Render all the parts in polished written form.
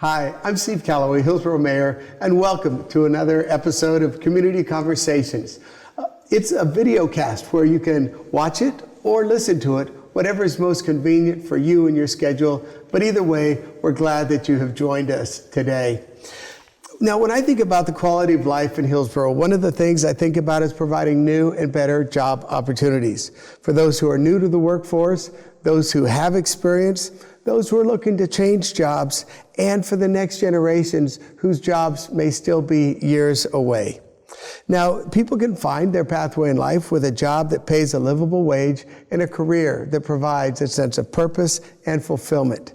Hi, I'm Steve Callaway, Hillsboro Mayor, and welcome to another episode of Community Conversations. It's a video cast where you can watch it or listen to it, whatever is most convenient for you and your schedule. But either way, we're glad that you have joined us today. Now, when I think about the quality of life in Hillsboro, one of the things I think about is providing new and better job opportunities for those who are new to the workforce, those who have experience, those who are looking to change jobs, and for the next generations whose jobs may still be years away. Now, people can find their pathway in life with a job that pays a livable wage and a career that provides a sense of purpose and fulfillment.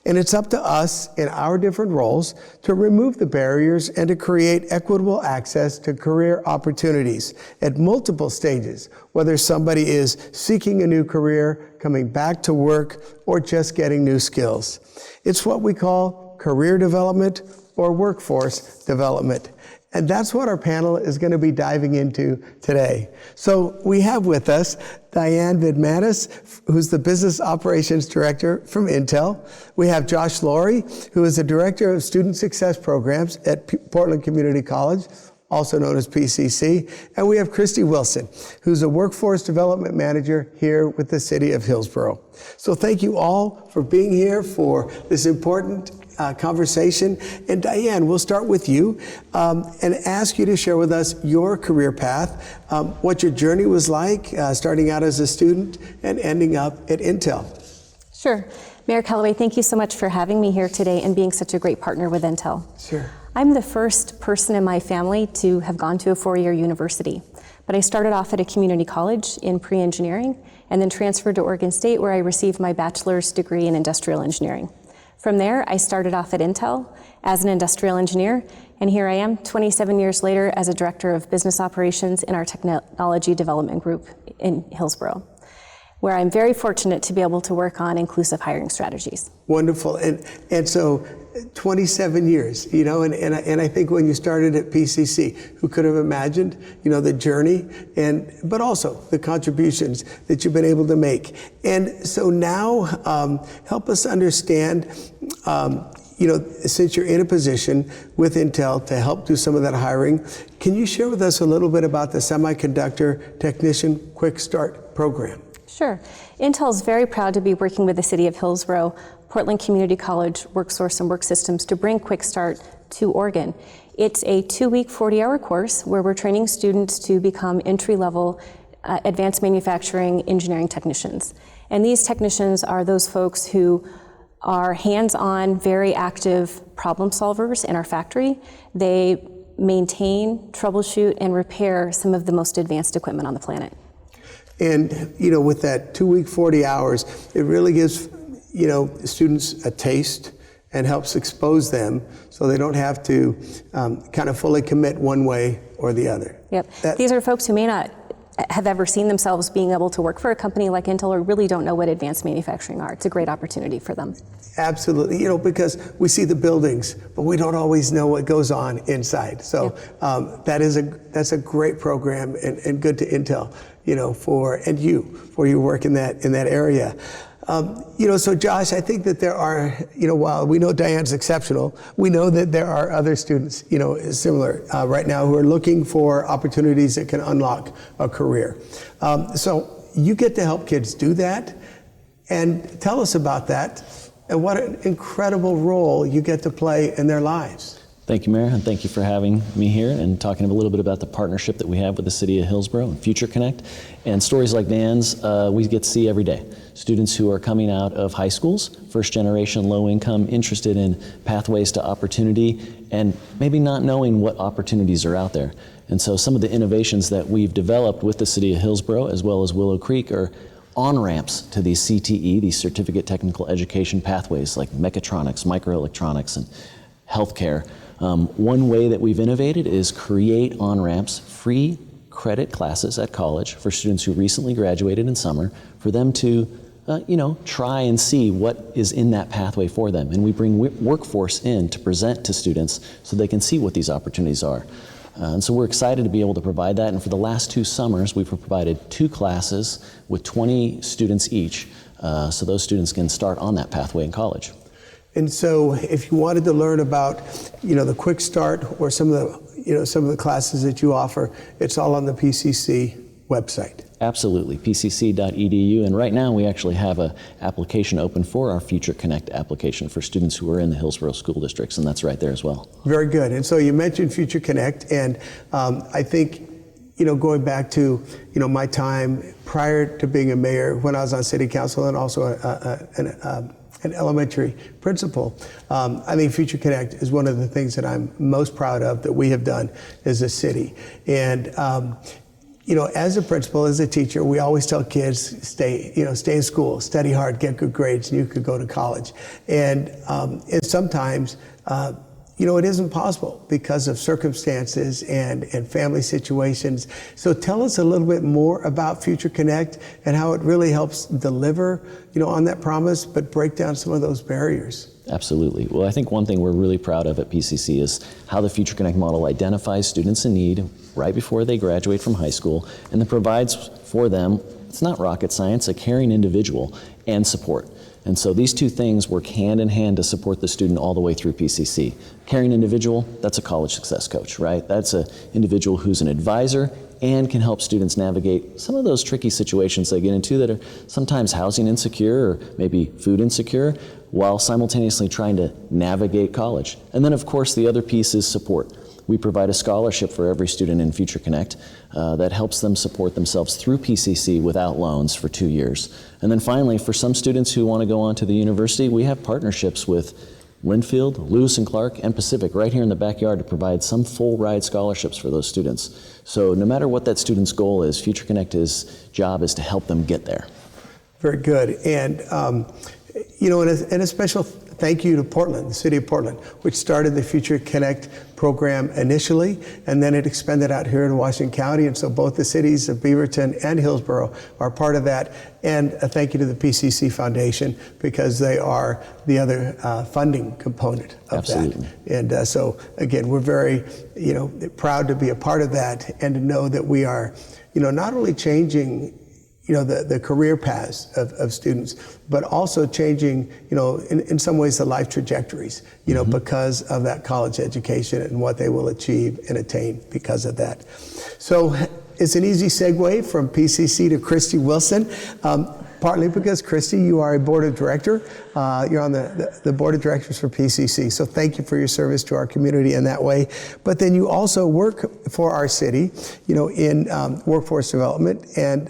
And it's up to us in our different roles to remove the barriers and to create equitable access to career opportunities at multiple stages, whether somebody is seeking a new career, coming back to work, or just getting new skills. It's what we call career development or workforce development. And that's what our panel is going to be diving into today. So we have with us Diane Vidmanis, who's the Business Operations Director from Intel. We have Josh Laurie, who is the Director of Student Success Programs at Portland Community College, also known as PCC. And we have Christy Wilson, who's a Workforce Development Manager here with the City of Hillsboro. So thank you all for being here for this important conversation. And Diane, we'll start with you and ask you to share with us your career path, what your journey was like, starting out as a student and ending up at Intel. Sure. Mayor Callaway, thank you so much for having me here today and being such a great partner with Intel. Sure. I'm the first person in my family to have gone to a four-year university, but I started off at a community college in pre-engineering and then transferred to Oregon State, where I received my bachelor's degree in industrial engineering. From there, I started off at Intel as an industrial engineer, and here I am 27 years later as a director of business operations in our technology development group in Hillsboro, where I'm very fortunate to be able to work on inclusive hiring strategies. Wonderful. And so 27 years, you know, and I think when you started at PCC, who could have imagined, you know, the journey but also the contributions that you've been able to make. And so now help us understand, you know, since you're in a position with Intel to help do some of that hiring, can you share with us a little bit about the Semiconductor Technician Quick Start program? Sure. Intel is very proud to be working with the City of Hillsboro, Portland Community College, WorkSource and Work Systems to bring Quick Start to Oregon. It's a 2-week, 40-hour course where we're training students to become entry-level advanced manufacturing engineering technicians. And these technicians are those folks who are hands-on, very active problem solvers in our factory. They maintain, troubleshoot, and repair some of the most advanced equipment on the planet. And, you know, with that 2-week, 40 hours, it really gives, you know, students a taste and helps expose them so they don't have to kind of fully commit one way or the other. Yep. These are folks who may not have ever seen themselves being able to work for a company like Intel or really don't know what advanced manufacturing are. It's a great opportunity for them. Absolutely, you know, because we see the buildings, but we don't always know what goes on inside. So that's a great program and good to Intel, you know, for your work in that area. You know, so Josh, I think that there are, you know, while we know Diane's exceptional, we know that there are other students, you know, similar right now who are looking for opportunities that can unlock a career. So you get to help kids do that, and tell us about that and what an incredible role you get to play in their lives. Thank you, Mayor, and thank you for having me here and talking a little bit about the partnership that we have with the City of Hillsboro and Future Connect. And stories like Dan's, we get to see every day. Students who are coming out of high schools, first generation, low income, interested in pathways to opportunity, and maybe not knowing what opportunities are out there. And so some of the innovations that we've developed with the City of Hillsboro, as well as Willow Creek, are on-ramps to these CTE, these certificate technical education pathways like mechatronics, microelectronics, and healthcare. One way that we've innovated is create on-ramps, free credit classes at college for students who recently graduated in summer, for them to try and see what is in that pathway for them. And we bring workforce in to present to students so they can see what these opportunities are. And so we're excited to be able to provide that. And for the last 2 summers, we've provided 2 classes with 20 students each, so those students can start on that pathway in college. And so if you wanted to learn about, the Quick Start or some of the classes that you offer, it's all on the PCC website. Absolutely, pcc.edu. And right now we actually have an application open for our Future Connect application for students who are in the Hillsboro school districts, and that's right there as well. Very good. And so you mentioned Future Connect, and I think, going back to, my time prior to being a mayor, when I was on city council and also an elementary principal, I think Future Connect is one of the things that I'm most proud of that we have done as a city. And as a principal, as a teacher, we always tell kids, stay in school, study hard, get good grades, and you could go to college. And sometimes, it isn't possible because of circumstances and family situations. So tell us a little bit more about Future Connect and how it really helps deliver, on that promise, but break down some of those barriers. Absolutely. Well, I think one thing we're really proud of at PCC is how the Future Connect model identifies students in need right before they graduate from high school and then provides for them, it's not rocket science, a caring individual and support. And so these two things work hand in hand to support the student all the way through PCC. Caring individual, that's a college success coach, right? That's an individual who's an advisor and can help students navigate some of those tricky situations they get into that are sometimes housing insecure or maybe food insecure, while simultaneously trying to navigate college. And then of course the other piece is support. We provide a scholarship for every student in Future Connect that helps them support themselves through PCC without loans for 2 years. And then finally, for some students who want to go on to the university, we have partnerships with Linfield, Lewis and Clark, and Pacific right here in the backyard to provide some full ride scholarships for those students. So no matter what that student's goal is, Future Connect's job is to help them get there. Very good. And, and a special thank you to Portland, the city of Portland, which started the Future Connect program initially, and then it expanded out here in Washington County. And so both the cities of Beaverton and Hillsboro are part of that. And a thank you to the PCC Foundation because they are the other funding component of Absolutely. that. And so again, we're very, proud to be a part of that and to know that we are, not only changing the career paths of students, but also changing, in some ways the life trajectories, because of that college education and what they will achieve and attain because of that. So it's an easy segue from PCC to Christy Wilson, partly because Christy, you are a board of director. You're on the board of directors for PCC. So thank you for your service to our community in that way. But then you also work for our city, in workforce development. And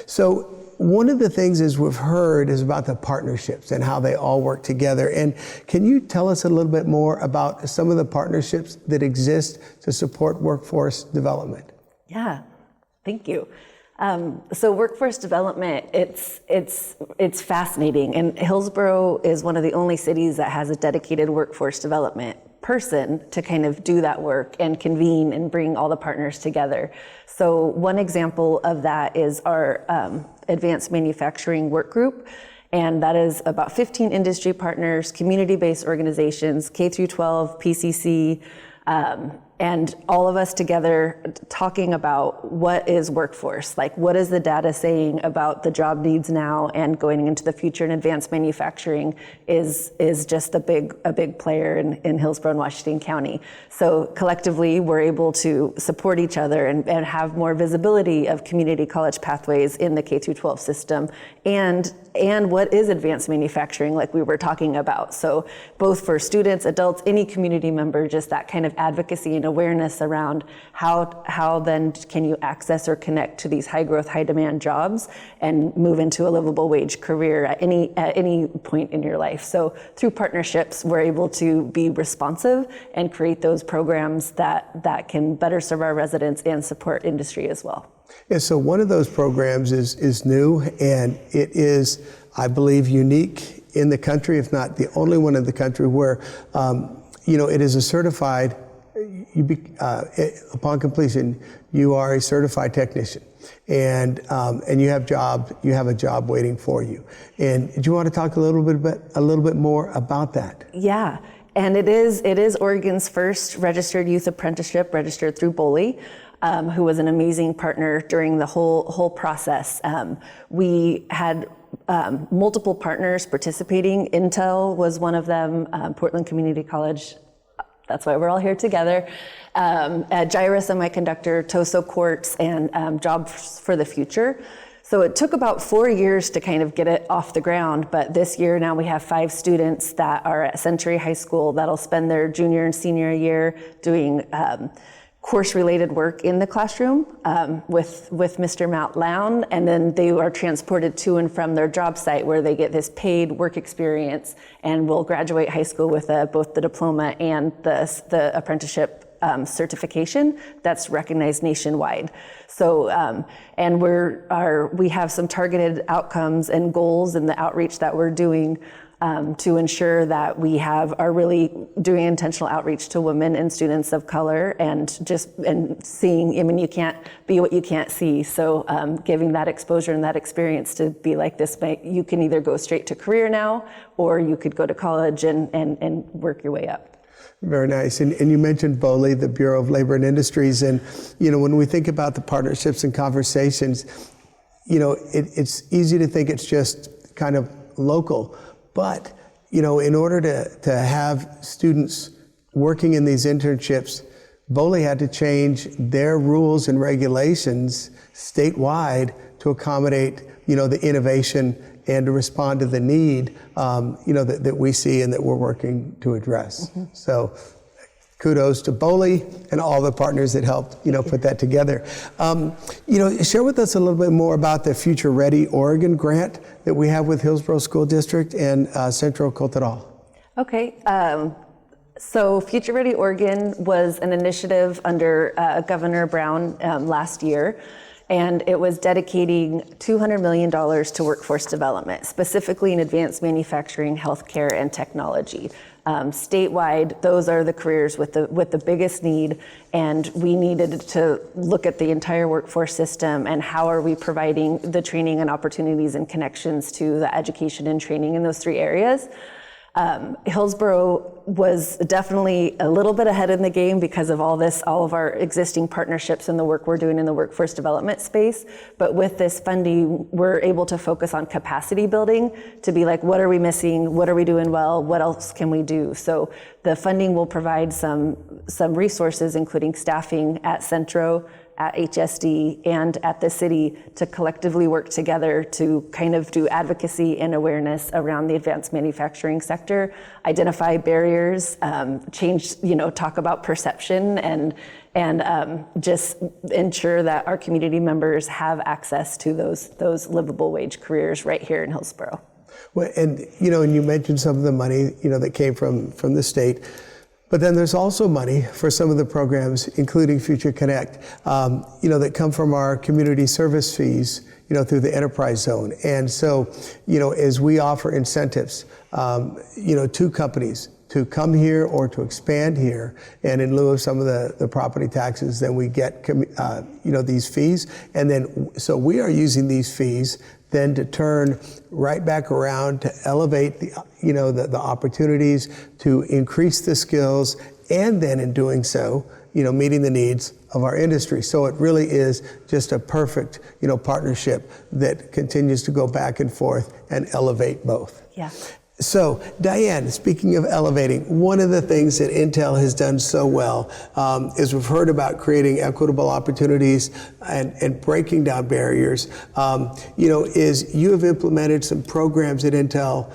so one of the things is we've heard is about the partnerships and how they all work together. And can you tell us a little bit more about some of the partnerships that exist to support workforce development? Yeah, thank you. So workforce development, it's fascinating. And Hillsboro is one of the only cities that has a dedicated workforce development person to kind of do that work and convene and bring all the partners together. So one example of that is our advanced manufacturing work group. And that is about 15 industry partners, community-based organizations, K through 12, PCC, and all of us together talking about what is workforce, like what is the data saying about the job needs now and going into the future. And advanced manufacturing is just a big player in Hillsboro and Washington County. So collectively, we're able to support each other and have more visibility of community college pathways in the K through 12 system and what is advanced manufacturing, like we were talking about. So both for students, adults, any community member, just that kind of advocacy and awareness around how then can you access or connect to these high growth, high demand jobs and move into a livable wage career at any point in your life. So through partnerships, we're able to be responsive and create those programs that can better serve our residents and support industry as well. Yeah, so one of those programs is new, and it is, I believe, unique in the country, if not the only one in the country, where it is a certified. Upon completion, you are a certified technician, and you have a job waiting for you. And do you want to talk a little bit more about that? Yeah. And it is Oregon's first registered youth apprenticeship, registered through BOLI. Who was an amazing partner during the whole process. We had multiple partners participating. Intel was one of them, Portland Community College, that's why we're all here together, Gyra Semiconductor, Toso Quartz, and Jobs for the Future. So it took about 4 years to kind of get it off the ground, but this year now we have 5 students that are at Century High School that'll spend their junior and senior year doing course-related work in the classroom with Mr. Matt Lown, and then they are transported to and from their job site where they get this paid work experience and will graduate high school with both the diploma and the apprenticeship certification that's recognized nationwide. So, and we have some targeted outcomes and goals in the outreach that we're doing to ensure that we are really doing intentional outreach to women and students of color, and seeing, I mean, you can't be what you can't see. So giving that exposure and that experience to be like this, you can either go straight to career now, or you could go to college and work your way up. Very nice. And you mentioned BOLI, the Bureau of Labor and Industries. And, when we think about the partnerships and conversations, it's easy to think it's just kind of local. But, in order to have students working in these internships, BOLI had to change their rules and regulations statewide to accommodate, the innovation and to respond to the need, that we see and that we're working to address. Mm-hmm. So kudos to BOLI and all the partners that helped, put that together. Share with us a little bit more about the Future Ready Oregon grant that we have with Hillsboro School District and Centro Cultural. Okay. So Future Ready Oregon was an initiative under Governor Brown last year. And it was dedicating $200 million to workforce development, specifically in advanced manufacturing, healthcare, and technology. Statewide, those are the careers with the biggest need, and we needed to look at the entire workforce system and how are we providing the training and opportunities and connections to the education and training in those 3 areas. Hillsboro was definitely a little bit ahead in the game because of all of our existing partnerships and the work we're doing in the workforce development space. But with this funding, we're able to focus on capacity building to be like, what are we missing? What are we doing well? What else can we do? So the funding will provide some resources, including staffing at Centro, at HSD, and at the city to collectively work together to kind of do advocacy and awareness around the advanced manufacturing sector, identify barriers, talk about perception, and just ensure that our community members have access to those livable wage careers right here in Hillsboro. Well, and you mentioned some of the money that came from the state. But then there's also money for some of the programs, including Future Connect, that come from our community service fees, through the enterprise zone. And so, as we offer incentives, to companies to come here or to expand here, and in lieu of some of the property taxes, then we get, these fees. And then, so we are using these fees then to turn right back around to elevate the opportunities, to increase the skills, and then in doing so, meeting the needs of our industry. So it really is just a perfect, partnership that continues to go back and forth and elevate both. Yeah. So, Diane, speaking of elevating, one of the things that Intel has done so well is we've heard about creating equitable opportunities and breaking down barriers, is you have implemented some programs at Intel,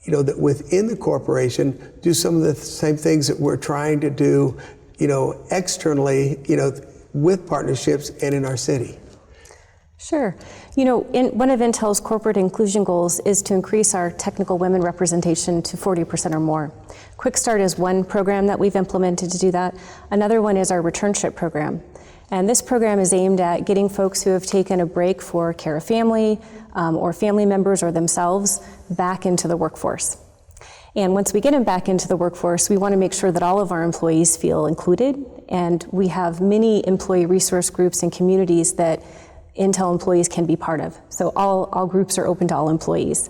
that within the corporation do some of the same things that we're trying to do, externally, with partnerships and in our city. Sure. One of Intel's corporate inclusion goals is to increase our technical women representation to 40% or more. Quick Start is one program that we've implemented to do that. Another one is our returnship program. And this program is aimed at getting folks who have taken a break for care of family or family members or themselves back into the workforce. And once we get them back into the workforce, we want to make sure that all of our employees feel included. And we have many employee resource groups and communities that Intel employees can be part of. So all groups are open to all employees.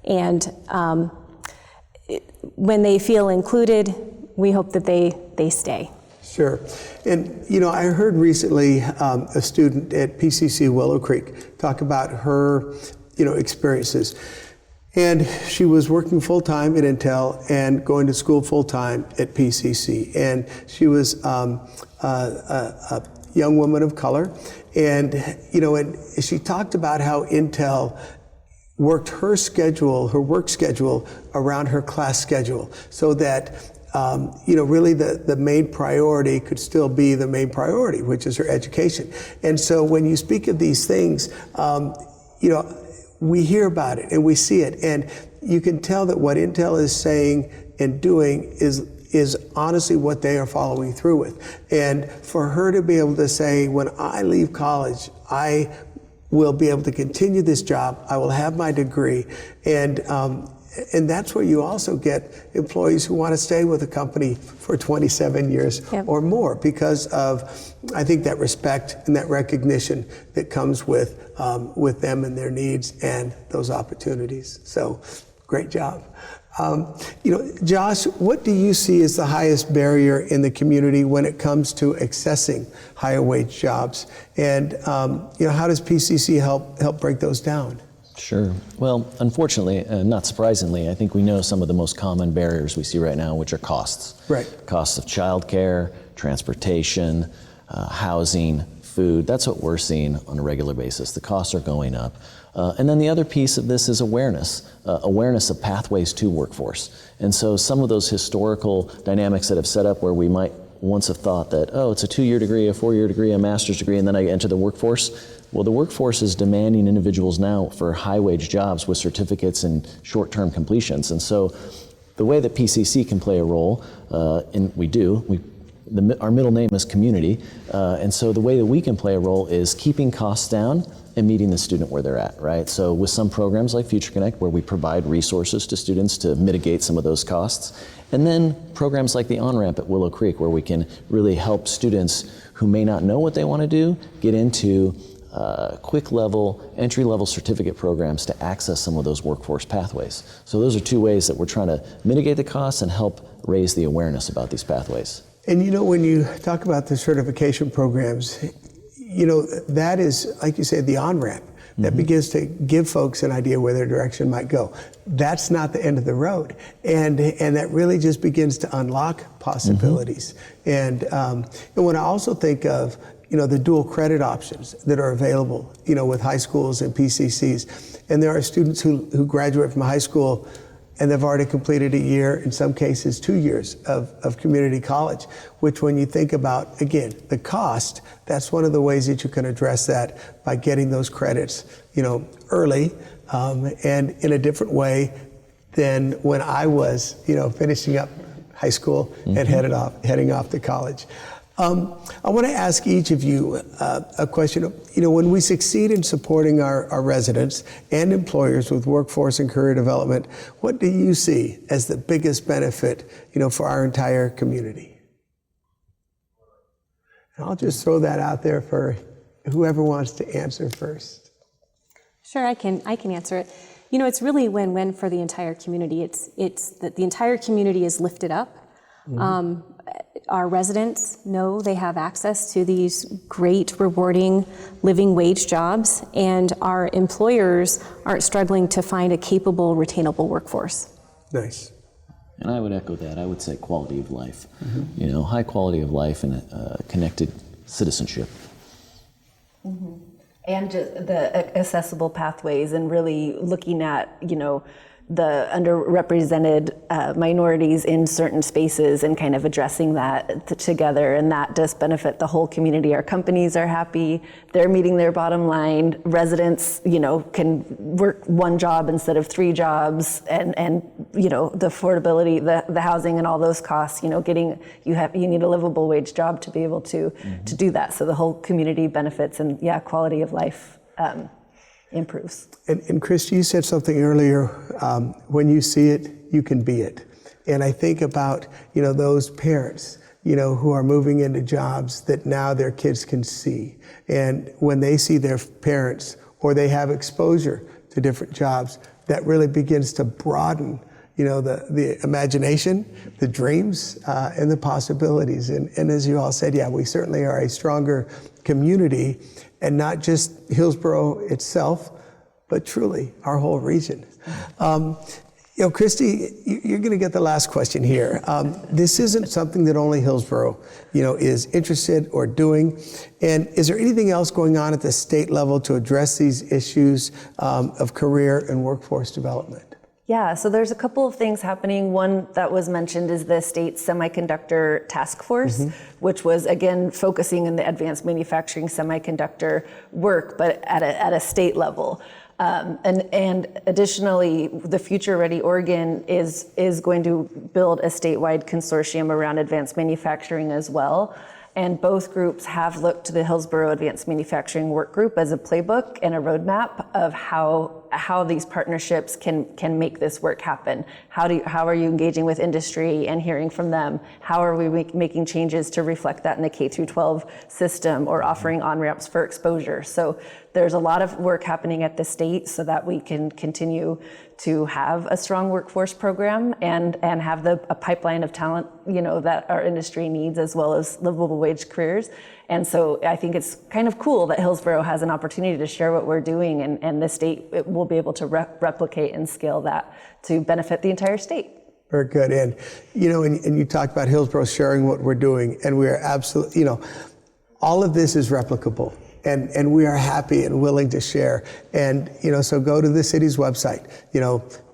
And when they feel included, we hope that they stay. Sure. And, I heard recently a student at PCC Willow Creek talk about her experiences. And she was working full-time at Intel and going to school full-time at PCC. And she was a young woman of color. And, and she talked about how Intel worked her work schedule around her class schedule so that really the main priority could still be the main priority, which is her education. And so when you speak of these things, we hear about it and we see it, and you can tell that what Intel is saying and doing is honestly what they are following through with. And for her to be able to say, when I leave college, I will be able to continue this job, I will have my degree, and that's where you also get employees who want to stay with a company for 27 years or more because of, I think, that respect and that recognition that comes with them and their needs and those opportunities. So, great job. Josh, what do you see as the highest barrier in the community when it comes to accessing higher wage jobs? And how does PCC help break those down? Sure. Well, unfortunately, not surprisingly, I think we know some of the most common barriers we see right now, which are costs. Right. Costs of childcare, transportation, housing, food. That's what we're seeing on a regular basis. The costs are going up. And then the other piece of this is awareness of pathways to workforce. And so some of those historical dynamics that have set up where we might once have thought that, it's a 2-year degree, a 4-year degree, a master's degree, and then I enter the workforce. Well, the workforce is demanding individuals now for high-wage jobs with certificates and short-term completions. And so the way that PCC can play a role, and we do, our middle name is community, and so the way that we can play a role is keeping costs down and meeting the student where they're at, right? So with some programs like Future Connect, where we provide resources to students to mitigate some of those costs, and then programs like the On-Ramp at Willow Creek, where we can really help students who may not know what they want to do get into entry-level certificate programs to access some of those workforce pathways. So those are two ways that we're trying to mitigate the costs and help raise the awareness about these pathways. And when you talk about the certification programs, that is, like you said, the on-ramp that begins to give folks an idea where their direction might go. That's not the end of the road. And that really just begins to unlock possibilities. And when I also think of, the dual credit options that are available, with high schools and PCCs. And there are students who graduate from high school and they've already completed a year, in some cases 2 years of community college, which when you think about, again, the cost, that's one of the ways that you can address that by getting those credits, early and in a different way than when I was, finishing up high school and heading off to college. I want to ask each of you a question. When we succeed in supporting our residents and employers with workforce and career development, what do you see as the biggest benefit, for our entire community? And I'll just throw that out there for whoever wants to answer first. Sure, I can answer it. It's really win-win for the entire community. It's that the entire community is lifted up. Our residents know they have access to these great, rewarding, living wage jobs, and our employers aren't struggling to find a capable, retainable workforce. Nice. And I would echo that. I would say quality of life. High quality of life and connected citizenship. And just the accessible pathways and really looking at, the underrepresented minorities in certain spaces and kind of addressing that together, and that does benefit the whole community. Our companies are happy, they're meeting their bottom line, residents can work one job instead of 3 jobs, and the affordability, the housing and all those costs, you need a livable wage job to be able to do that, so the whole community benefits, and quality of life improves. And Chris, you said something earlier, when you see it, you can be it. And I think about, those parents, who are moving into jobs that now their kids can see. And when they see their parents or they have exposure to different jobs, that really begins to broaden, the imagination, the dreams, and the possibilities. And as you all said, we certainly are a stronger community, and not just Hillsboro itself, but truly our whole region. Christy, you're going to get the last question here. This isn't something that only Hillsboro, is interested or doing. And is there anything else going on at the state level to address these issues of career and workforce development? Yeah, so there's a couple of things happening. One that was mentioned is the state Semiconductor Task Force, which was, again, focusing in the advanced manufacturing semiconductor work, but at a state level. And additionally, the Future Ready Oregon is going to build a statewide consortium around advanced manufacturing as well. And both groups have looked to the Hillsboro Advanced Manufacturing Work Group as a playbook and a roadmap of how these partnerships can make this work happen. How are you engaging with industry and hearing from them? How are we making changes to reflect that in the K through 12 system or offering on-ramps for exposure? So there's a lot of work happening at the state so that we can continue to have a strong workforce program and have a pipeline of talent, that our industry needs, as well as livable wage careers. And so I think it's kind of cool that Hillsboro has an opportunity to share what we're doing, and the state will be able to replicate and scale that to benefit the entire state. Very good. And, and you talked about Hillsboro sharing what we're doing, and we are absolutely, all of this is replicable. And we are happy and willing to share. And, so go to the city's website,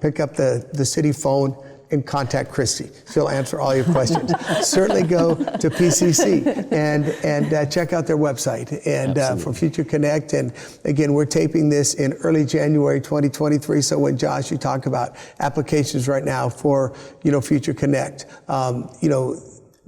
pick up the city phone and contact Christy. She'll answer all your questions. Certainly go to PCC and check out their website and for Future Connect. And again, we're taping this in early January 2023. So when Josh, you talk about applications right now for, Future Connect,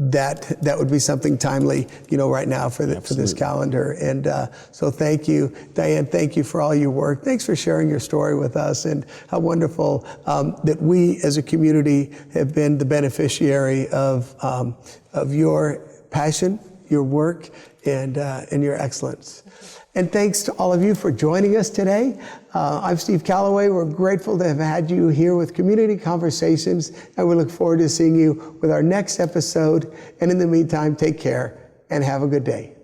that would be something timely, right now for this calendar. And so thank you, Diane. Thank you for all your work. Thanks for sharing your story with us, and how wonderful that we as a community have been the beneficiary of your passion, your work, and your excellence. And thanks to all of you for joining us today. I'm Steve Callaway. We're grateful to have had you here with Community Conversations, and we look forward to seeing you with our next episode. And in the meantime, take care and have a good day.